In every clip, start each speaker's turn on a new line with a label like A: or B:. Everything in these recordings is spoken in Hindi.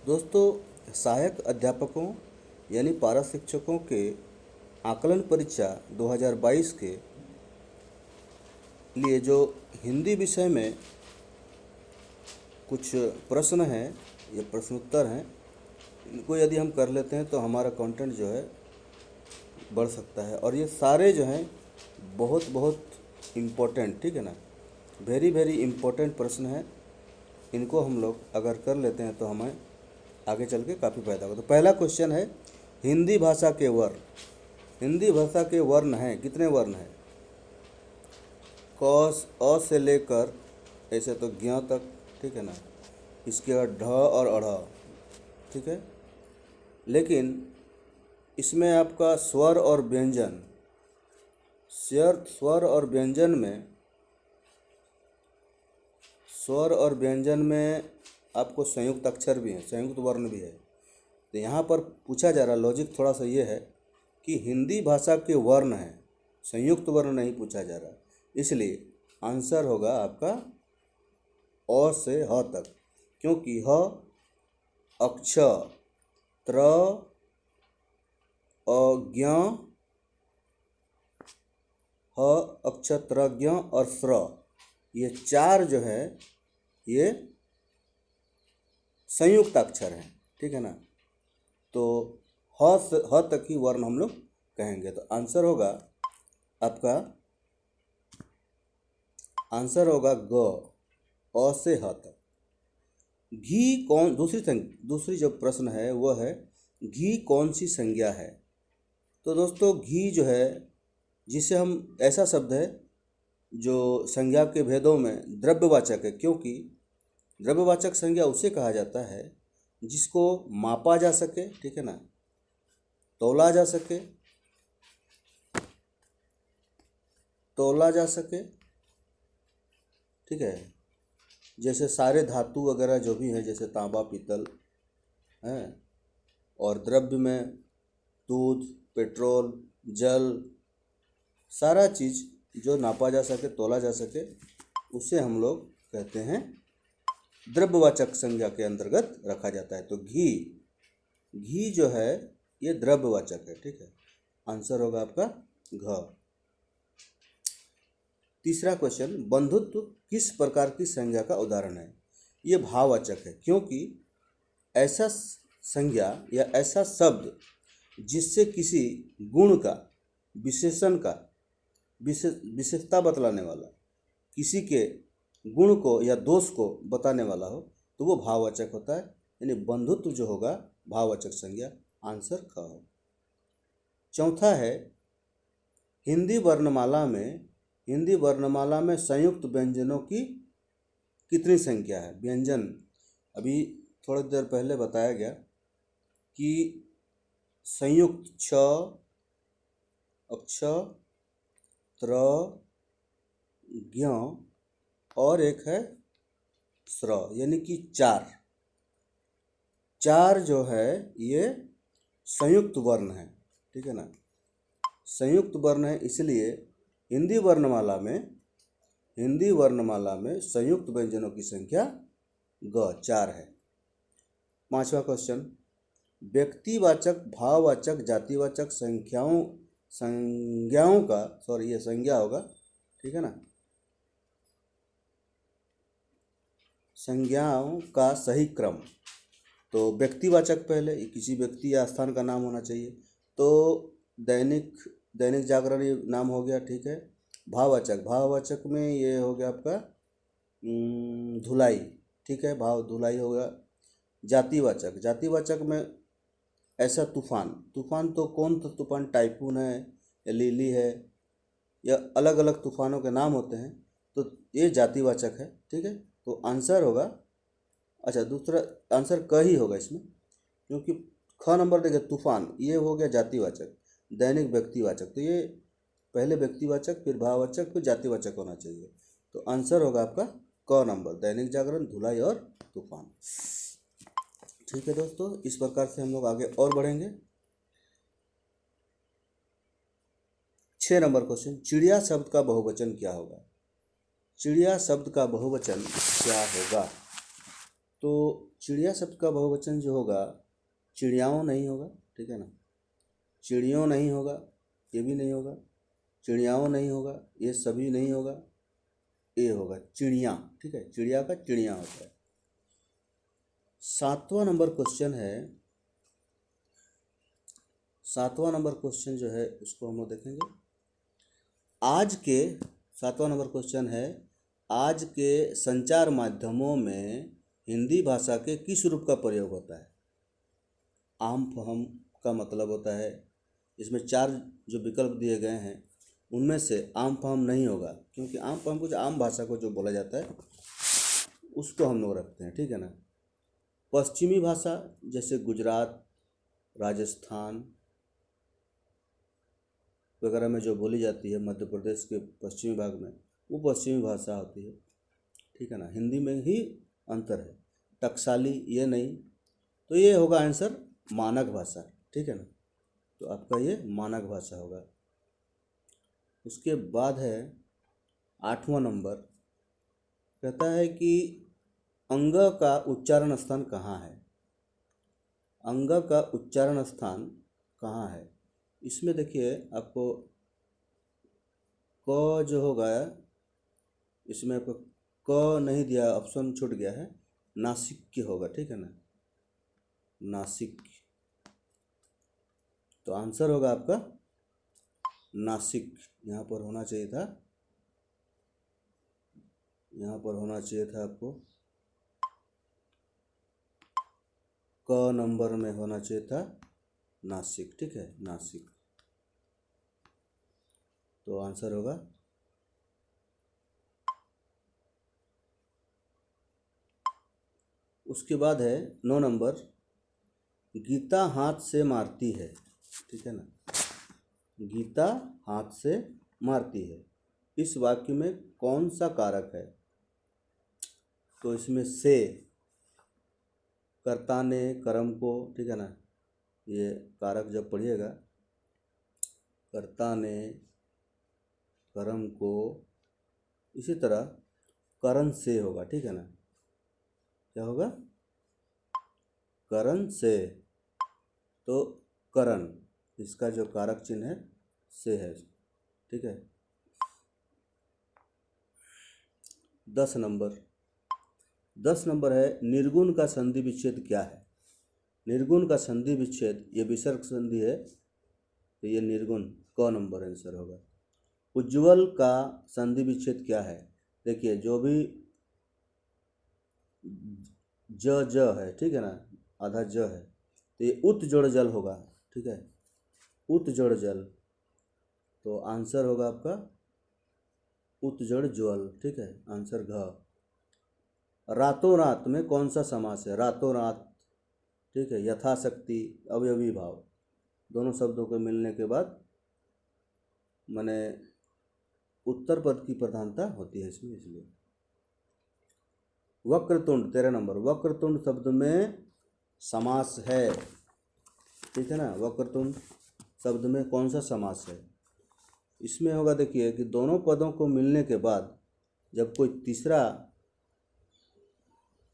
A: दोस्तों, सहायक अध्यापकों यानी पारा शिक्षकों के आकलन परीक्षा 2022 के लिए जो हिंदी विषय में कुछ प्रश्न हैं, ये प्रश्नोत्तर हैं, इनको यदि हम कर लेते हैं तो हमारा कंटेंट जो है बढ़ सकता है। और ये सारे जो हैं बहुत बहुत इम्पोर्टेंट, ठीक है ना, वेरी वेरी इम्पोर्टेंट प्रश्न हैं। इनको हम लोग अगर कर लेते हैं तो हमें आगे चल के काफ़ी फायदा होगा। तो पहला क्वेश्चन है, हिंदी भाषा के वर्ण। हिंदी भाषा के वर्ण हैं, कितने वर्ण हैं? क अ से लेकर ऐसे तो ज्ञ तक, ठीक है ना, इसके बाद ढ और अढ़, ठीक है। लेकिन इसमें आपका स्वर और व्यंजन, स्वर और व्यंजन में, स्वर और व्यंजन में आपको संयुक्त अक्षर भी है, संयुक्त वर्ण भी है। तो यहाँ पर पूछा जा रहा, लॉजिक थोड़ा सा ये है कि हिंदी भाषा के वर्ण हैं, संयुक्त वर्ण नहीं पूछा जा रहा, इसलिए आंसर होगा आपका अ से ह तक, क्योंकि ह अक्ष, त्र, अज्ञ, ह अक्ष, त्र, ज्ञ और स्र, ये चार जो है ये संयुक्त अक्षर हैं, ठीक है ना। तो ह तक ही वर्ण हम लोग कहेंगे। तो आंसर होगा आपका, आंसर होगा ग, अ से ह तक। घी कौन, दूसरी जो प्रश्न है वो है, घी कौन सी संज्ञा है? तो दोस्तों, घी जो है, जिसे हम, ऐसा शब्द है जो संज्ञा के भेदों में द्रव्यवाचक है, क्योंकि द्रव्यवाचक संज्ञा उसे कहा जाता है जिसको मापा जा सके, ठीक है ना, तौला जा सके, तौला जा सके, ठीक है। जैसे सारे धातु वगैरह जो भी हैं, जैसे तांबा, पीतल है, और द्रव्य में दूध, पेट्रोल, जल, सारा चीज़ जो नापा जा सके, तौला जा सके, उसे हम लोग कहते हैं द्रव्यवाचक संज्ञा के अंतर्गत रखा जाता है। तो घी जो है ये द्रव्यवाचक है, ठीक है। आंसर होगा आपका घ। तीसरा क्वेश्चन, बंधुत्व किस प्रकार की संज्ञा का उदाहरण है? ये भाववाचक है, क्योंकि ऐसा संज्ञा या ऐसा शब्द जिससे किसी गुण का, विशेषण का, विशेषता बतलाने वाला, किसी के गुण को या दोष को बताने वाला हो, तो वो भाववाचक होता है। यानी बंधुत्व जो होगा भाववाचक संज्ञा। आंसर ख है। चौथा है, हिंदी वर्णमाला में संयुक्त व्यंजनों की कितनी संख्या है? व्यंजन अभी थोड़ी देर पहले बताया गया कि संयुक्त छ, अक्ष, त्र, ज्ञ और एक है स्र, यानी कि चार जो है ये संयुक्त वर्ण है, ठीक है ना। संयुक्त वर्ण है, इसलिए हिंदी वर्णमाला में संयुक्त व्यंजनों की संख्या ग, 4 है। पांचवा क्वेश्चन, व्यक्तिवाचक, भाववाचक, जातिवाचक संज्ञाओं का, सॉरी ये संज्ञा होगा, ठीक है ना, संज्ञाओं का सही क्रम। तो व्यक्तिवाचक पहले, किसी व्यक्ति या स्थान का नाम होना चाहिए, तो दैनिक जागरण ये नाम हो गया, ठीक है। भाववाचक में ये हो गया आपका धुलाई, ठीक है, धुलाई होगा। जातिवाचक में ऐसा तूफान तो कौन सा तूफान, टाइफून है या लिली है, या अलग अलग तूफानों के नाम होते हैं, तो ये जातिवाचक है, ठीक है। तो आंसर होगा, अच्छा दूसरा आंसर क ही होगा इसमें, क्योंकि ख नंबर देखिए, तूफान ये हो गया जातिवाचक, दैनिक व्यक्तिवाचक, तो ये पहले व्यक्तिवाचक, फिर भाववाचक, फिर जातिवाचक होना चाहिए। तो आंसर होगा आपका क नंबर, दैनिक जागरण, धुलाई और तूफान। ठीक है दोस्तों, इस प्रकार से हम लोग आगे और बढ़ेंगे। 6 नंबर क्वेश्चन, चिड़िया शब्द का बहुवचन क्या होगा? चिड़िया शब्द का बहुवचन क्या होगा? तो चिड़िया शब्द का बहुवचन जो होगा, चिड़ियाओं नहीं होगा, ठीक है ना, चिड़ियों नहीं होगा, ये भी नहीं होगा, चिड़ियाओं नहीं होगा, ये सभी नहीं होगा, ये होगा चिड़िया, ठीक है, चिड़िया का चिड़िया होता है। 7वां नंबर क्वेश्चन है, 7वां नंबर क्वेश्चन जो है उसको हम लोग देखेंगे। आज के 7वां नंबर क्वेश्चन है, आज के संचार माध्यमों में हिंदी भाषा के किस रूप का प्रयोग होता है? आम फहम का मतलब होता है, इसमें 4 जो विकल्प दिए गए हैं उनमें से आम फहम नहीं होगा, क्योंकि आम फहम कुछ आम भाषा को जो बोला जाता है उसको हम लोग रखते हैं, ठीक है ना। पश्चिमी भाषा जैसे गुजरात, राजस्थान वगैरह में जो बोली जाती है, मध्य प्रदेश के पश्चिमी भाग में, वो पश्चिमी भाषा होती है, ठीक है ना। हिंदी में ही अंतर है, टकसाली ये नहीं, तो ये होगा आंसर मानक भाषा, ठीक है ना। तो आपका ये मानक भाषा होगा। उसके बाद है 8वां नंबर, कहता है कि अंग का उच्चारण स्थान कहाँ है? अंग का उच्चारण स्थान कहाँ है? इसमें देखिए आपको क जो होगा, इसमें आपको क नहीं दिया, ऑप्शन छूट गया है, नासिक की होगा, ठीक है ना, नासिक। तो आंसर होगा आपका नासिक। यहाँ पर होना चाहिए था, यहाँ पर होना चाहिए था आपको क नंबर में होना चाहिए था नासिक, ठीक है, नासिक। तो आंसर होगा उसके बाद है 9 नंबर, गीता हाथ से मारती है, ठीक है ना, गीता हाथ से मारती है, इस वाक्य में कौन सा कारक है? तो इसमें से, कर्ता ने कर्म को, ठीक है ना, ये कारक जब पढ़िएगा, कर्ता ने कर्म को, इसी तरह करण से होगा, ठीक है ना, क्या होगा? करण से। तो करण, इसका जो कारक चिन्ह है से है, ठीक है। 10 नंबर, 10 नंबर है, निर्गुण का संधि विच्छेद क्या है? निर्गुण का संधि विच्छेद, ये विसर्ग संधि है, तो ये निर्गुण क नंबर आंसर होगा। उज्ज्वल का संधि विच्छेद क्या है? देखिए जो भी ज है, ठीक है ना, आधा ज है, तो ये उत जोड़ जल होगा, ठीक है, उत जोड़ जल। तो आंसर होगा आपका उत जोड़ ज्वल, ठीक है, आंसर घ। रातों रात में कौन सा समास है? रातों रात, ठीक है, यथाशक्ति, अवयवी भाव, दोनों शब्दों के मिलने के बाद माने उत्तर पद की प्रधानता होती है इसमें, इसलिए। वक्रतुंड 13 नंबर, वक्रतुंड शब्द में समास है, ठीक है ना, वक्रतुंड शब्द में कौन सा समास है? इसमें होगा, देखिए कि दोनों पदों को मिलने के बाद जब कोई तीसरा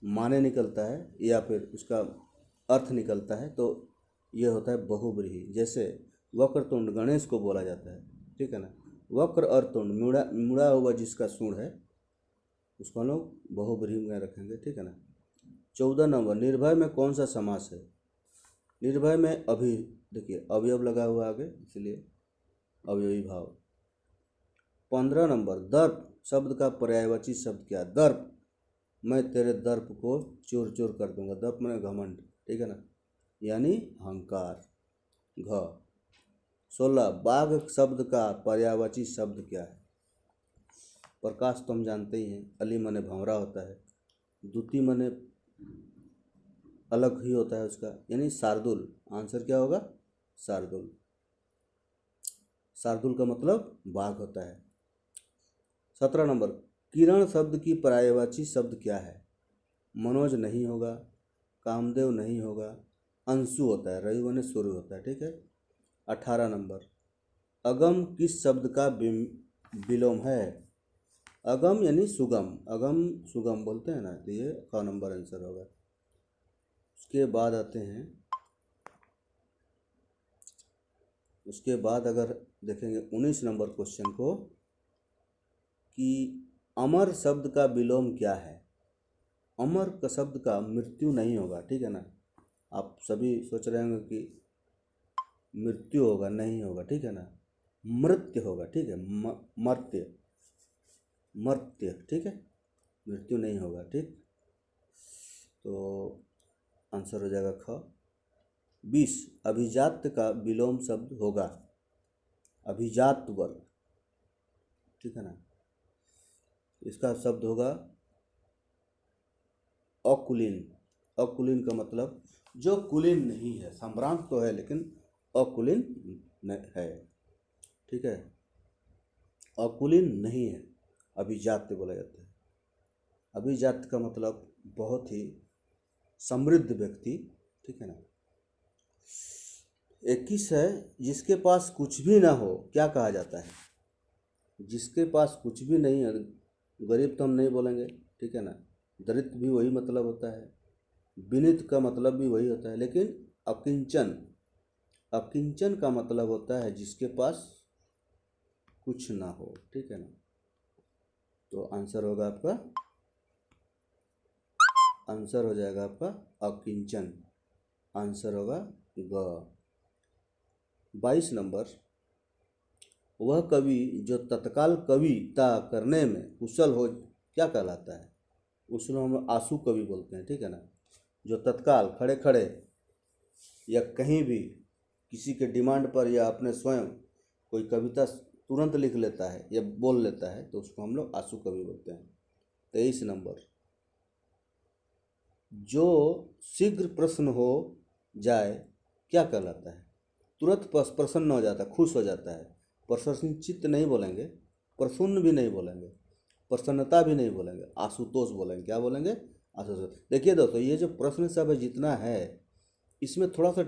A: माने निकलता है या फिर उसका अर्थ निकलता है, तो ये होता है बहुब्रीहि। जैसे वक्रतुंड गणेश को बोला जाता है, ठीक है ना, वक्र और तुंड, मुड़ा मुड़ा हुआ जिसका सूंड है उसको हम लोग बहुब्रीहि में रखेंगे, ठीक है ना। 14 नंबर, निर्भय में कौन सा समास है? निर्भय में अभी, देखिए अवयव लगा हुआ आगे, इसलिए अवयवी भाव। 15 नंबर, दर्प शब्द का पर्यायवाची शब्द क्या? दर्प, मैं तेरे दर्प को चूर चूर कर दूंगा। दर्प में घमंड, ठीक है ना, यानी अहंकार, घ। 16, बाघ शब्द का पर्यायवाची शब्द क्या है? प्रकाश तो हम जानते ही हैं, अली मने भंवरा होता है, द्युति मने अलग ही होता है उसका, यानी शार्दुल। आंसर क्या होगा? शार्दुल। शार्दुल का मतलब बाघ होता है। 17 नंबर, किरण शब्द की पर्यायवाची शब्द क्या है? मनोज नहीं होगा, कामदेव नहीं होगा, अंशु होता है, रवि बने सूर्य होता है, ठीक है। 18 नंबर, अगम किस शब्द का विलोम है? अगम यानी सुगम, अगम सुगम बोलते हैं ना, तो ये क नंबर आंसर होगा। उसके बाद आते हैं, उसके बाद अगर देखेंगे 19 नंबर क्वेश्चन को कि अमर शब्द का विलोम क्या है। अमर का शब्द का मृत्यु नहीं होगा, ठीक है ना। आप सभी सोच रहे होंगे कि मृत्यु होगा, नहीं होगा, ठीक है ना। मृत्य होगा, ठीक है, मर्त्य, मर्त्य, ठीक है, मृत्यु नहीं होगा, ठीक। तो आंसर हो जाएगा ख। 20 अभिजात्य का विलोम शब्द होगा अभिजात वर्ग, ठीक है ना। इसका शब्द होगा अकुलीन। अकुलीन का मतलब जो कुलीन नहीं है, सम्रांत तो है लेकिन अकुलीन है, ठीक है, अकुलीन नहीं है, अभिजात्य बोला जाता है। अभिजात्य का मतलब बहुत ही समृद्ध व्यक्ति, ठीक है ना। 21 है जिसके पास कुछ भी ना हो क्या कहा जाता है। जिसके पास कुछ भी नहीं है, गरीब तो हम नहीं बोलेंगे, ठीक है ना। दरिद्र भी वही मतलब होता है, विनीत का मतलब भी वही होता है, लेकिन अकिंचन, अकिंचन का मतलब होता है जिसके पास कुछ ना हो, ठीक है ना। तो आंसर होगा आपका, आंसर हो जाएगा आपका अकिंचन, आंसर होगा ग। 22 नंबर, वह कवि जो तत्काल कविता करने में कुशल हो क्या कहलाता है। उसको हम आंसू कवि बोलते हैं, ठीक है ना। जो तत्काल खड़े खड़े या कहीं भी किसी के डिमांड पर या अपने स्वयं कोई कविता तुरंत लिख लेता है या बोल लेता है तो उसको हम लोग आंसू कवि बोलते हैं। 23 नंबर, जो शीघ्र प्रसन्न हो जाए क्या कहलाता है। तुरंत प्रसन्न हो जाता है, खुश हो जाता है। प्रसन्नचित्त नहीं बोलेंगे, प्रसन्न भी नहीं बोलेंगे, प्रसन्नता भी नहीं बोलेंगे, आशुतोष बोलेंगे। क्या बोलेंगे, आशुतोष। देखिए दोस्तों, ये जो प्रश्न सब है जितना है इसमें थोड़ा सा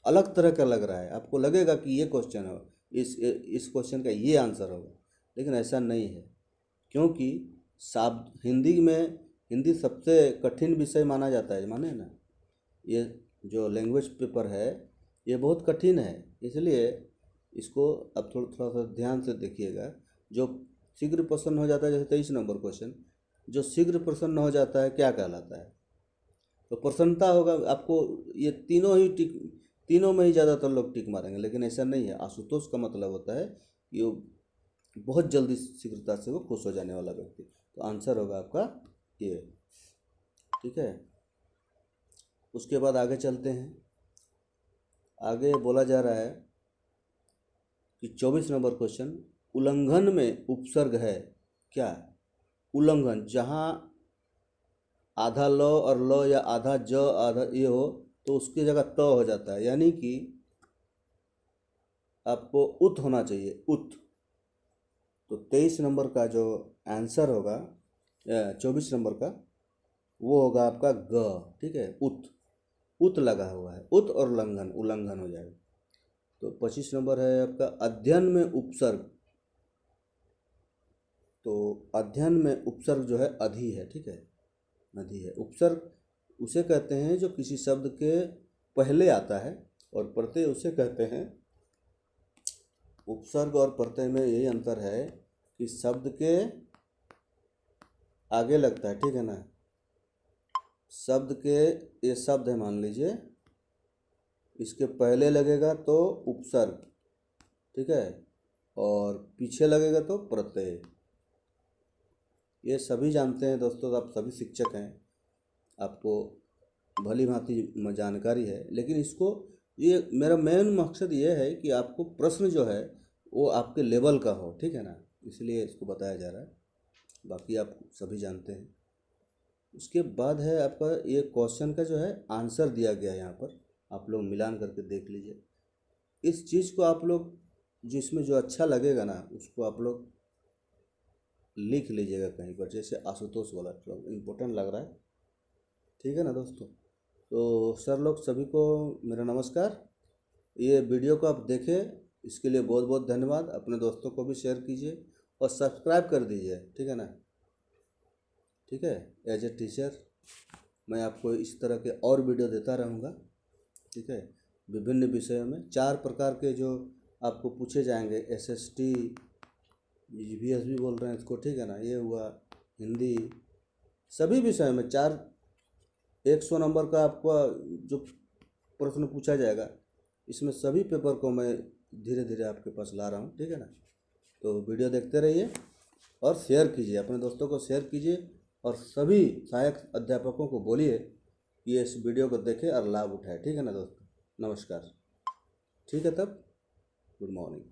A: अलग तरह का लग रहा है, आपको लगेगा कि ये क्वेश्चन हो, इस क्वेश्चन का ये आंसर होगा, लेकिन ऐसा नहीं है। क्योंकि शाब्द हिंदी में, हिंदी सबसे कठिन विषय माना जाता है, माने ना। ये जो लैंग्वेज पेपर है ये बहुत कठिन है, इसलिए इसको अब थोड़ा थोड़ा सा ध्यान से देखिएगा। जो शीघ्र प्रसन्न हो जाता है, जैसे 23 नंबर क्वेश्चन, जो शीघ्र प्रसन्न हो जाता है क्या कहलाता है। तो प्रसन्नता होगा आपको, ये तीनों ही टिक, तीनों में ही ज़्यादातर लोग टिक मारेंगे, लेकिन ऐसा नहीं है। आशुतोष का मतलब होता है कि वो बहुत जल्दी शीघ्रता से वो खुश हो जाने वाला व्यक्ति। तो आंसर होगा आपका ये, ठीक है। उसके बाद आगे चलते हैं। आगे बोला जा रहा है कि 24 नंबर क्वेश्चन, उल्लंघन में उपसर्ग है क्या। उल्लंघन, जहाँ आधा ल और ल या आधा ज आधा ये हो तो उसकी जगह त हो जाता है, यानी कि आपको उत होना चाहिए, उत। तो 23 नंबर का जो आंसर होगा 24 नंबर का, वो होगा आपका ग, ठीक है, उत। उत लगा हुआ है, उत और उल्लंघन, उल्लंघन हो जाएगा। तो 25 नंबर है आपका अध्ययन में उपसर्ग। तो अध्ययन में उपसर्ग जो है अधि है, ठीक है, अधि है। उपसर्ग उसे कहते हैं जो किसी शब्द के पहले आता है, और प्रत्यय उसे कहते हैं, उपसर्ग और प्रत्यय में यही अंतर है कि शब्द के आगे लगता है, ठीक है ना। शब्द के, ये शब्द है मान लीजिए, इसके पहले लगेगा तो उपसर्ग, ठीक है, और पीछे लगेगा तो प्रत्यय। ये सभी जानते हैं दोस्तों, आप सभी शिक्षक हैं, आपको भली भांति जानकारी है, लेकिन इसको, ये मेरा मेन मकसद ये है कि आपको प्रश्न जो है वो आपके लेवल का हो, ठीक है ना, इसलिए इसको बताया जा रहा है। बाकी आप सभी जानते हैं। उसके बाद है आपका ये क्वेश्चन का जो है आंसर दिया गया है यहाँ पर, आप लोग मिलान करके देख लीजिए। इस चीज़ को आप लोग जिसमें जो अच्छा लगेगा ना उसको आप लोग लिख लीजिएगा कहीं पर, जैसे आशुतोष वाला थोड़ा इम्पोर्टेंट लग रहा है, ठीक है ना दोस्तों। तो सर लोग सभी को मेरा नमस्कार। ये वीडियो को आप देखें, इसके लिए बहुत बहुत धन्यवाद। अपने दोस्तों को भी शेयर कीजिए और सब्सक्राइब कर दीजिए, ठीक है ना, ठीक है। एज ए टीचर मैं आपको इस तरह के और वीडियो देता रहूँगा, ठीक है। विभिन्न विषयों में 4 प्रकार के जो आपको पूछे जाएंगे, SST, EVS भी बोल रहे हैं इसको, ठीक है ना, ये हुआ हिंदी, सभी विषयों में 100 नंबर का आपको जो प्रश्न पूछा जाएगा, इसमें सभी पेपर को मैं धीरे धीरे आपके पास ला रहा हूँ, ठीक है ना। तो वीडियो देखते रहिए और शेयर कीजिए, अपने दोस्तों को शेयर कीजिए और सभी सहायक अध्यापकों को बोलिए कि ये इस वीडियो को देखें और लाभ उठाए, ठीक है ना दोस्तों। नमस्कार, ठीक है तब, गुड मॉर्निंग।